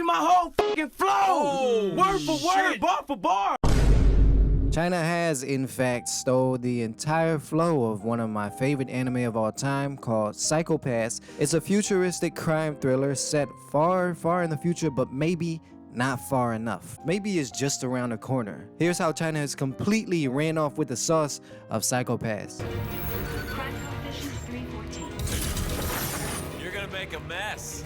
my whole fucking flow. Word for word, bar for bar. China has, in fact, stole the entire flow of one of my favorite anime of all time called Psycho-Pass. It's a futuristic crime thriller set far, far in the future, but maybe not far enough. Maybe it's just around the corner. Here's how China has completely ran off with the sauce of Psycho-Pass. You're gonna make a mess.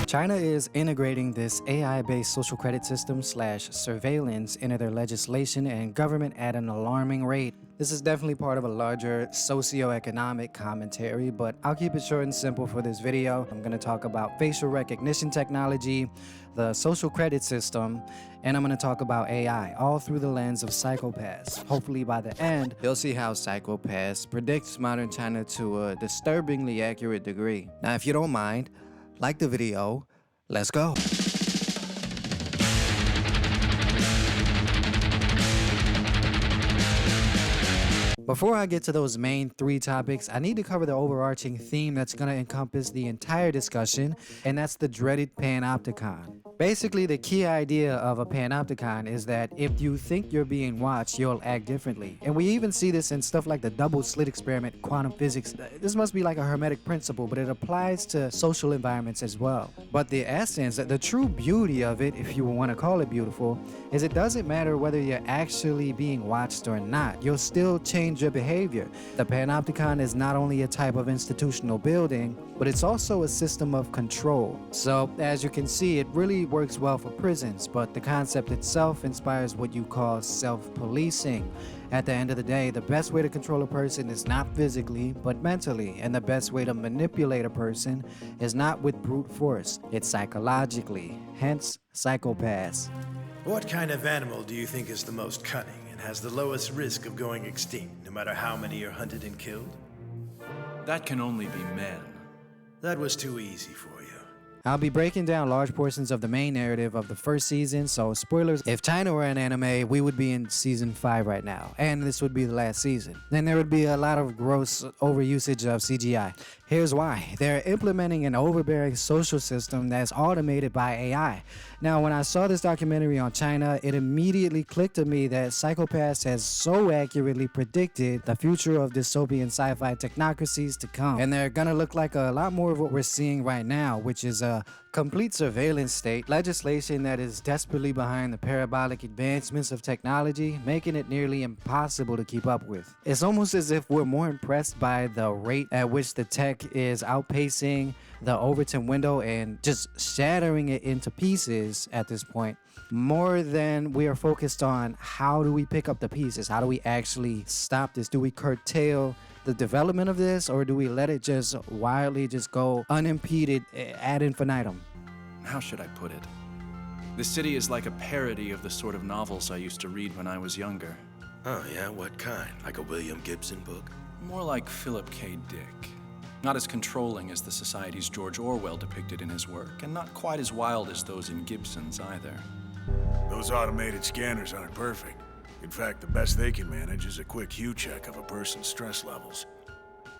China is integrating this AI-based social credit system / surveillance into their legislation and government at an alarming rate. This is definitely part of a larger socio-economic commentary, but I'll keep it short and simple for this video. I'm going to talk about facial recognition technology, the social credit system, and I'm going to talk about AI, all through the lens of Psycho-Pass. Hopefully by the end, you'll see how Psycho-Pass predicts modern China to a disturbingly accurate degree. Now, if you don't mind, like the video, let's go. Before I get to those main three topics, I need to cover the overarching theme that's going to encompass the entire discussion, and that's the dreaded panopticon. Basically, the key idea of a panopticon is that if you think you're being watched, you'll act differently. And we even see this in stuff like the double slit experiment, quantum physics. This must be like a hermetic principle, but it applies to social environments as well. But the essence, the true beauty of it, if you want to call it beautiful, is it doesn't matter whether you're actually being watched or not. You'll still change your behavior. The panopticon is not only a type of institutional building, but it's also a system of control. So as you can see, it really works well for prisons, but the concept itself inspires what you call self-policing. At the end of the day, the best way to control a person is not physically, but mentally, and the best way to manipulate a person is not with brute force, it's psychologically, hence Psycho-Pass. What kind of animal do you think is the most cunning and has the lowest risk of going extinct, no matter how many are hunted and killed? That can only be men. That was too easy for you. I'll be breaking down large portions of the main narrative of the first season, so spoilers, if China were an anime, we would be in season 5 right now, and this would be the last season. Then there would be a lot of gross overusage of CGI. Here's why. They're implementing an overbearing social system that's automated by AI. Now, when I saw this documentary on China, it immediately clicked to me that Psycho-Pass has so accurately predicted the future of dystopian sci-fi technocracies to come. And they're gonna look like a lot more of what we're seeing right now, which is a complete surveillance state, legislation that is desperately behind the parabolic advancements of technology, making it nearly impossible to keep up with. It's almost as if we're more impressed by the rate at which the tech is outpacing the Overton window and just shattering it into pieces at this point, more than we are focused on how do we pick up the pieces, how do we actually stop this, do we curtail the development of this, or do we let it just wildly just go unimpeded ad infinitum? How should I put it? The city is like a parody of the sort of novels I used to read when I was younger. Oh yeah, what kind? Like a William Gibson book? More like Philip K. Dick. Not as controlling as the societies George Orwell depicted in his work, and not quite as wild as those in Gibson's either. Those automated scanners aren't perfect. In fact, the best they can manage is a quick hue check of a person's stress levels.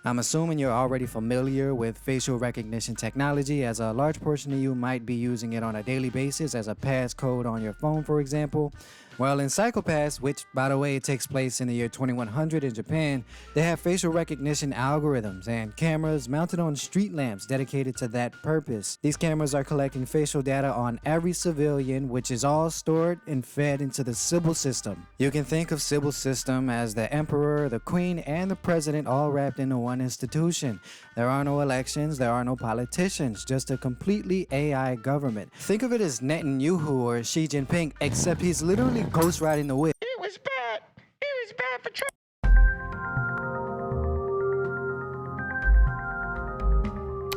I'm assuming you're already familiar with facial recognition technology, as a large portion of you might be using it on a daily basis as a passcode on your phone, for example. Well, in Psycho-Pass, which, by the way, it takes place in the year 2100 in Japan, they have facial recognition algorithms and cameras mounted on street lamps dedicated to that purpose. These cameras are collecting facial data on every civilian, which is all stored and fed into the Sybil system. You can think of Sybil system as the emperor, the queen, and the president all wrapped into one institution. There are no elections, there are no politicians, just a completely AI government. Think of it as Netanyahu or Xi Jinping, except he's literally ghost riding the whip. It was bad. It was bad for Trump.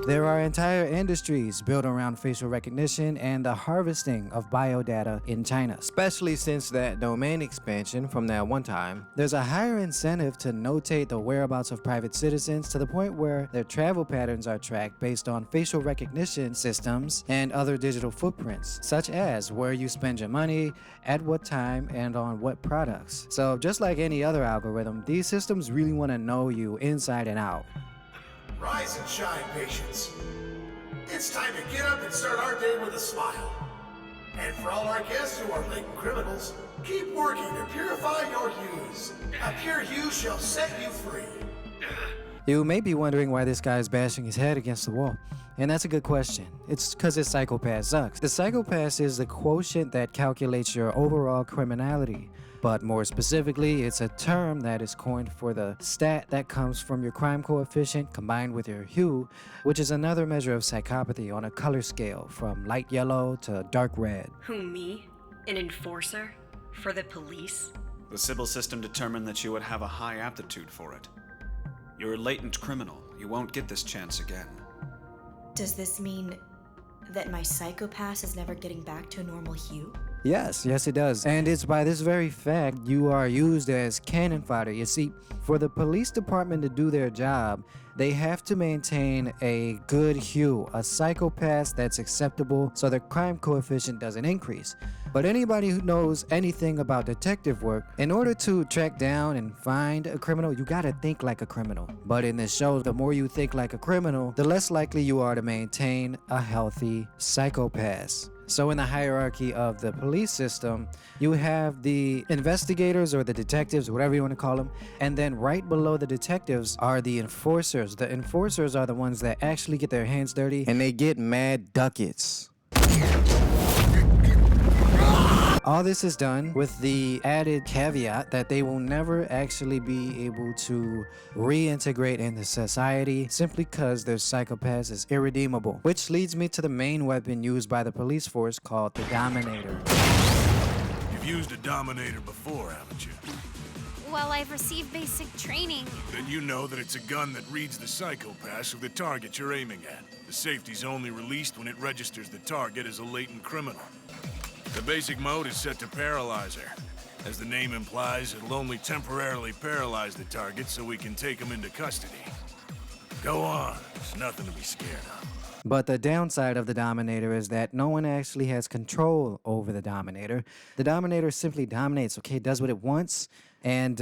There are entire industries built around facial recognition and the harvesting of biodata in China, especially since that domain expansion from that one time. There's a higher incentive to notate the whereabouts of private citizens to the point where their travel patterns are tracked based on facial recognition systems and other digital footprints, such as where you spend your money, at what time, and on what products. So just like any other algorithm, these systems really want to know you inside and out. Rise and shine, patience. it's time to get up and start our day with a smile. And for all our guests who are latent criminals, keep working to purify your hues. A pure hue shall set you free. You may be wondering why this guy is bashing his head against the wall. And that's a good question. It's because his psychopath sucks. The psychopath is the quotient that calculates your overall criminality. But more specifically, it's a term that is coined for the stat that comes from your crime coefficient combined with your hue, which is another measure of psychopathy on a color scale from light yellow to dark red. Who, me? An enforcer? For the police? The Sybil system determined that you would have a high aptitude for it. You're a latent criminal. You won't get this chance again. Does this mean that my psychopath is never getting back to a normal hue? Yes, it does. And it's by this very fact you are used as cannon fodder. You see, for the police department to do their job, they have to maintain a good hue, a psychopath that's acceptable so the crime coefficient doesn't increase. But anybody who knows anything about detective work, in order to track down and find a criminal, you gotta think like a criminal. But in this show, the more you think like a criminal, the less likely you are to maintain a healthy psychopath. So in the hierarchy of the police system, you have the investigators or the detectives, whatever you want to call them, and then right below the detectives are the enforcers. The enforcers are the ones that actually get their hands dirty and they get mad ducats. All this is done with the added caveat that they will never actually be able to reintegrate into society simply because their psychopath is irredeemable. Which leads me to the main weapon used by the police force called the Dominator. You've used a Dominator before, haven't you? Well, I've received basic training. Then you know that it's a gun that reads the psychopaths of the target you're aiming at. The safety's only released when it registers the target as a latent criminal. The basic mode is set to Paralyzer. As the name implies, it'll only temporarily paralyze the target so we can take him into custody. Go on, there's nothing to be scared of. But the downside of the Dominator is that no one actually has control over the Dominator. The Dominator simply dominates, okay? It does what it wants, and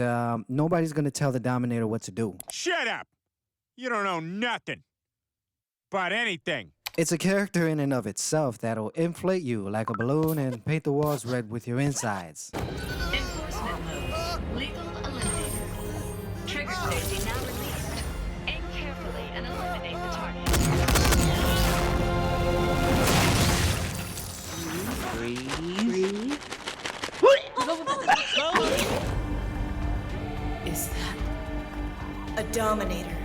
nobody's gonna tell the Dominator what to do. Shut up! You don't know nothing. About anything. It's a character in and of itself that'll inflate you like a balloon and paint the walls red with your insides. Enforcement mode. Legal eliminator. Trigger safety now released. Aim carefully and eliminate the target. Is that a Dominator?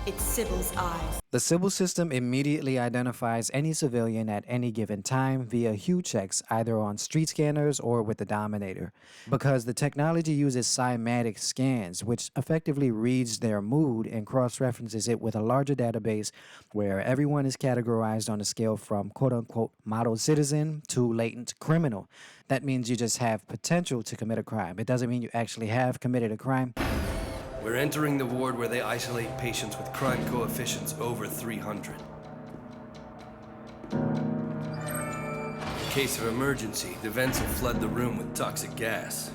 It's Sybil's eyes. The Sybil system immediately identifies any civilian at any given time via hue checks, either on street scanners or with the Dominator. Because the technology uses cymatic scans, which effectively reads their mood and cross-references it with a larger database where everyone is categorized on a scale from quote-unquote model citizen to latent criminal. That means you just have potential to commit a crime. It doesn't mean you actually have committed a crime. We're entering the ward where they isolate patients with crime coefficients over 300. In case of emergency, the vents will flood the room with toxic gas.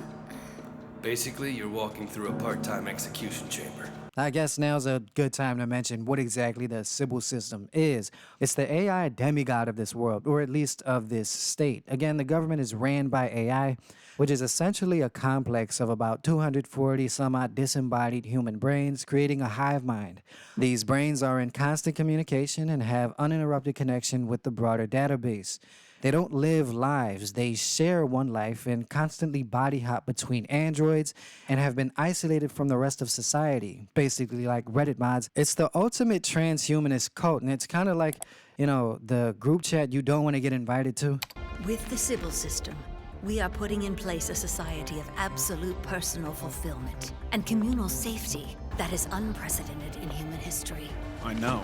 Basically, you're walking through a part-time execution chamber. I guess now's a good time to mention what exactly the Sybil system is. It's the AI demigod of this world, or at least of this state. Again, the government is ran by AI, which is essentially a complex of about 240 some odd disembodied human brains, creating a hive mind. These brains are in constant communication and have uninterrupted connection with the broader database. They don't live lives, they share one life and constantly body hop between androids and have been isolated from the rest of society, basically like Reddit mods. It's the ultimate transhumanist cult, and it's kind of like, you know, the group chat you don't want to get invited to. With the Sybil system, we are putting in place a society of absolute personal fulfillment and communal safety that is unprecedented in human history. I know.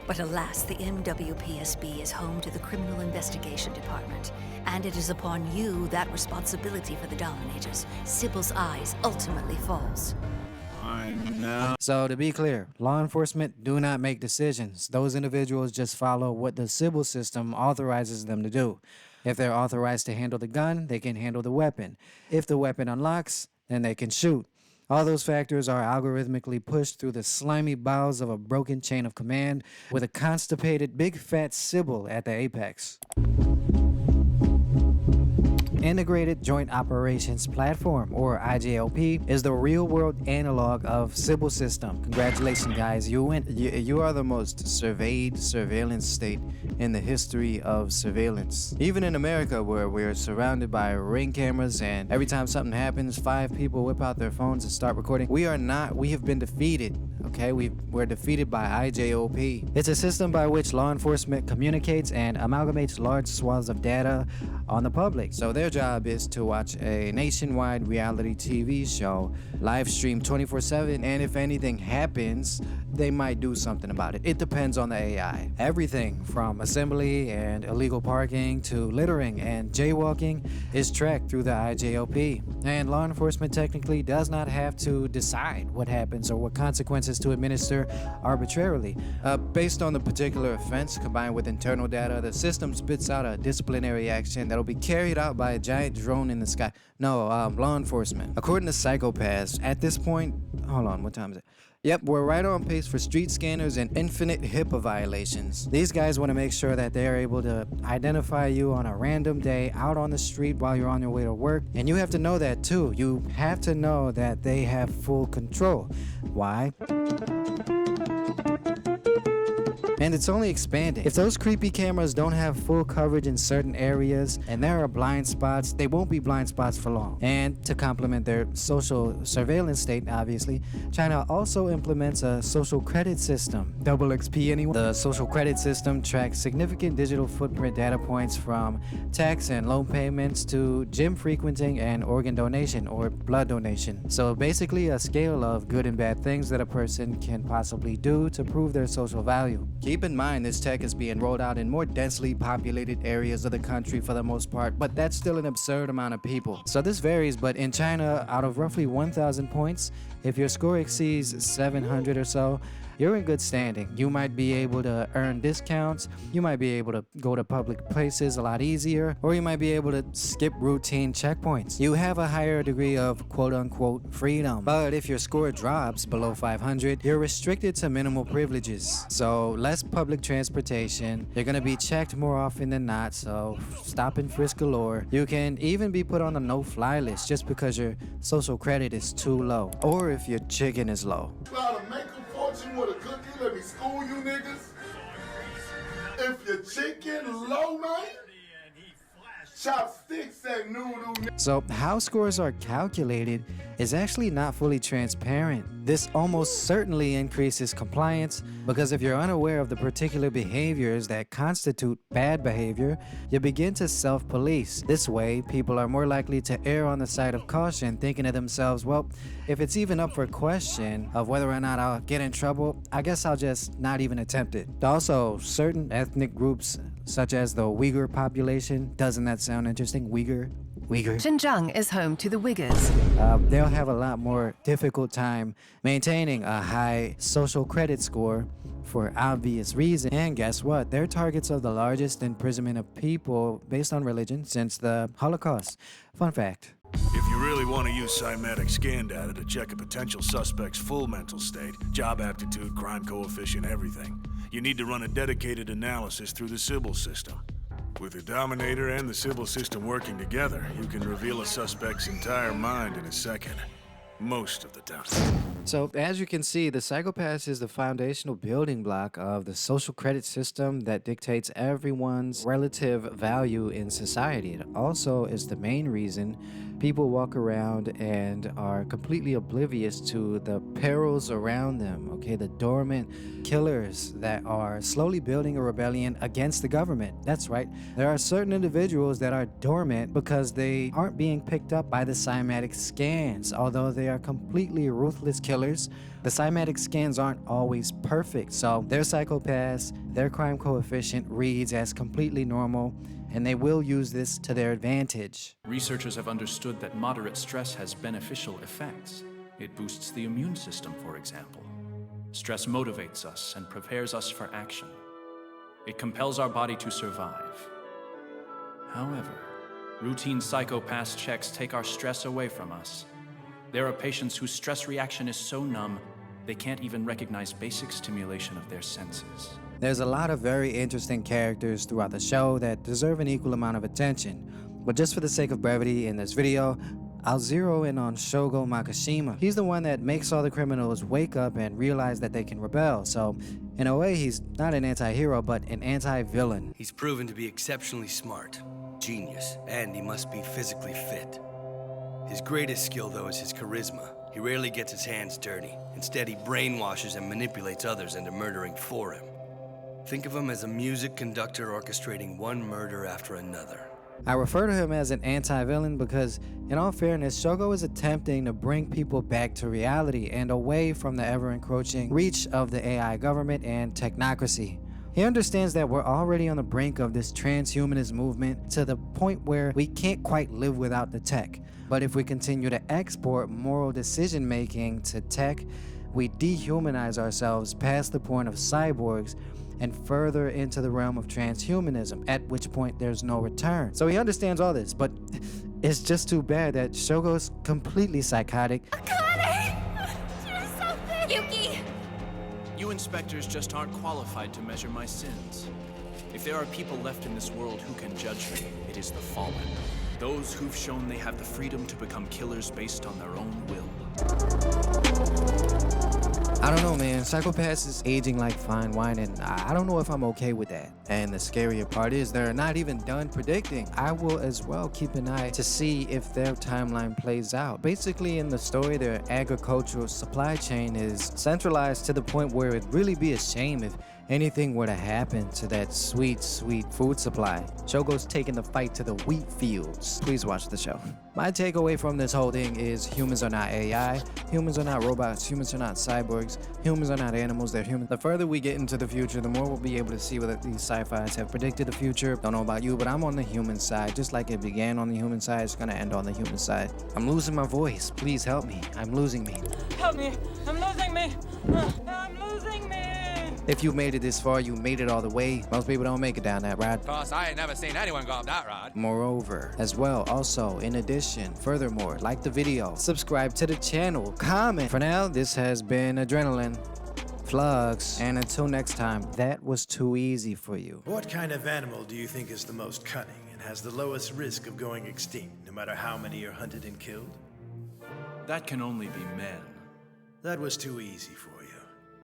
But alas, the MWPSB is home to the Criminal Investigation Department, and it is upon you that responsibility for the Dominators, Sybil's eyes, ultimately falls. I know. So to be clear, law enforcement do not make decisions. Those individuals just follow what the Sybil system authorizes them to do. If they're authorized to handle the gun, they can handle the weapon. If the weapon unlocks, then they can shoot. All those factors are algorithmically pushed through the slimy bowels of a broken chain of command with a constipated big fat Sybil at the apex. Integrated Joint Operations Platform, or IJOP, is the real-world analog of Sybil system. Congratulations, guys. You win. You are the most surveyed surveillance state in the history of surveillance. Even in America, where we're surrounded by ring cameras and every time something happens, 5 people whip out their phones and start recording, we have been defeated. Okay, we're defeated by IJOP. It's a system by which law enforcement communicates and amalgamates large swaths of data on the public. So their job is to watch a nationwide reality TV show, live stream 24/7, and if anything happens, they might do something about it. It depends on the AI. Everything from assembly and illegal parking to littering and jaywalking is tracked through the IJOP. And law enforcement technically does not have to decide what happens or what consequences to administer arbitrarily. Based on the particular offense combined with internal data, the system spits out a disciplinary action that'll be carried out by a giant drone in the sky. No, law enforcement. According to Psychopaths, at this point, hold on, what time is it? Yep, we're right on pace for street scanners and infinite HIPAA violations. These guys want to make sure that they're able to identify you on a random day out on the street while you're on your way to work. And you have to know that too. You have to know that they have full control. Why? And it's only expanding. If those creepy cameras don't have full coverage in certain areas and there are blind spots, they won't be blind spots for long. And to complement their social surveillance state, obviously, China also implements a social credit system. Double XP anyone? The social credit system tracks significant digital footprint data points from tax and loan payments to gym frequenting and organ donation or blood donation. So basically a scale of good and bad things that a person can possibly do to prove their social value. Keep in mind, this tech is being rolled out in more densely populated areas of the country for the most part, but that's still an absurd amount of people. So this varies, but in China, out of roughly 1,000 points, if your score exceeds 700 or so, you're in good standing. You might be able to earn discounts, you might be able to go to public places a lot easier, or you might be able to skip routine checkpoints. You have a higher degree of quote-unquote freedom. But if your score drops below 500, you're restricted to minimal privileges. So less public transportation, you're gonna be checked more often than not, so stop and frisk galore. You can even be put on a no-fly list just because your social credit is too low, or if your chicken is low. With a cookie, let me school you niggas. If your chicken low, man, chopsticks and noodle. So how scores are calculated is actually not fully transparent. This almost certainly increases compliance because if you're unaware of the particular behaviors that constitute bad behavior, you begin to self-police. This way, people are more likely to err on the side of caution, thinking to themselves, well, if it's even up for question of whether or not I'll get in trouble, I guess I'll just not even attempt it. Also, certain ethnic groups, such as the Uyghur population, doesn't that sound interesting? Uyghur? Xinjiang is home to the Uyghurs. They'll have a lot more difficult time maintaining a high social credit score for obvious reasons. And guess what? They're targets of the largest imprisonment of people based on religion since the Holocaust. Fun fact. If you really want to use cymatic scan data to check a potential suspect's full mental state, job aptitude, crime coefficient, everything, you need to run a dedicated analysis through the Sybil system. With the Dominator and the Sybil system working together, you can reveal a suspect's entire mind in a second. Most of the time. So, as you can see, the Psychopaths is the foundational building block of the social credit system that dictates everyone's relative value in society. It also is the main reason people walk around and are completely oblivious to the perils around them, okay? The dormant killers that are slowly building a rebellion against the government. That's right. There are certain individuals that are dormant because they aren't being picked up by the cymatic scans. Although they are completely ruthless killers, the cymatic scans aren't always perfect. So they're psychopaths, their crime coefficient reads as completely normal, and they will use this to their advantage. Researchers have understood that moderate stress has beneficial effects. It boosts the immune system, for example. Stress motivates us and prepares us for action. It compels our body to survive. However, routine psychopath checks take our stress away from us. There are patients whose stress reaction is so numb, they can't even recognize basic stimulation of their senses. There's a lot of very interesting characters throughout the show that deserve an equal amount of attention. But just for the sake of brevity in this video, I'll zero in on Shogo Makishima. He's the one that makes all the criminals wake up and realize that they can rebel. So, in a way, he's not an anti-hero, but an anti-villain. He's proven to be exceptionally smart, genius, and he must be physically fit. His greatest skill, though, is his charisma. He rarely gets his hands dirty. Instead, he brainwashes and manipulates others into murdering for him. Think of him as a music conductor orchestrating one murder after another. I refer to him as an anti-villain because, in all fairness, Shogo is attempting to bring people back to reality and away from the ever-encroaching reach of the AI government and technocracy. He understands that we're already on the brink of this transhumanist movement to the point where we can't quite live without the tech. But if we continue to export moral decision-making to tech, we dehumanize ourselves past the point of cyborgs and further into the realm of transhumanism, at which point there's no return. So he understands all this, but it's just too bad that Shogo's completely psychotic. Yuki! You inspectors just aren't qualified to measure my sins. If there are people left in this world who can judge me, it is the fallen. Those who've shown they have the freedom to become killers based on their own will. I don't know, man. Psychopaths is aging like fine wine, and I don't know if I'm okay with that. And the scarier part is they're not even done predicting. I will as well keep an eye to see if their timeline plays out. Basically, in the story, their agricultural supply chain is centralized to the point where it'd really be a shame if anything were to happen to that sweet, sweet food supply. Shogo's taking the fight to the wheat fields. Please watch the show. My takeaway from this whole thing is humans are not AI, humans are not robots, humans are not cyborgs, humans are not animals, they're human. The further we get into the future, the more we'll be able to see whether these sci-fis have predicted the future. Don't know about you, but I'm on the human side. Just like it began on the human side, it's gonna end on the human side. I'm losing my voice. Please help me. I'm losing me. Help me. I'm losing me. I'm losing me. If you made it this far, you made it all the way. Most people don't make it down that ride. Cause I ain't never seen anyone go up that ride. Moreover, as well, also, in addition, furthermore, like the video, subscribe to the channel, comment. For now, this has been Adrenaline, Flux, and until next time, that was too easy for you. What kind of animal do you think is the most cunning and has the lowest risk of going extinct, no matter how many are hunted and killed? That can only be men. That was too easy for you.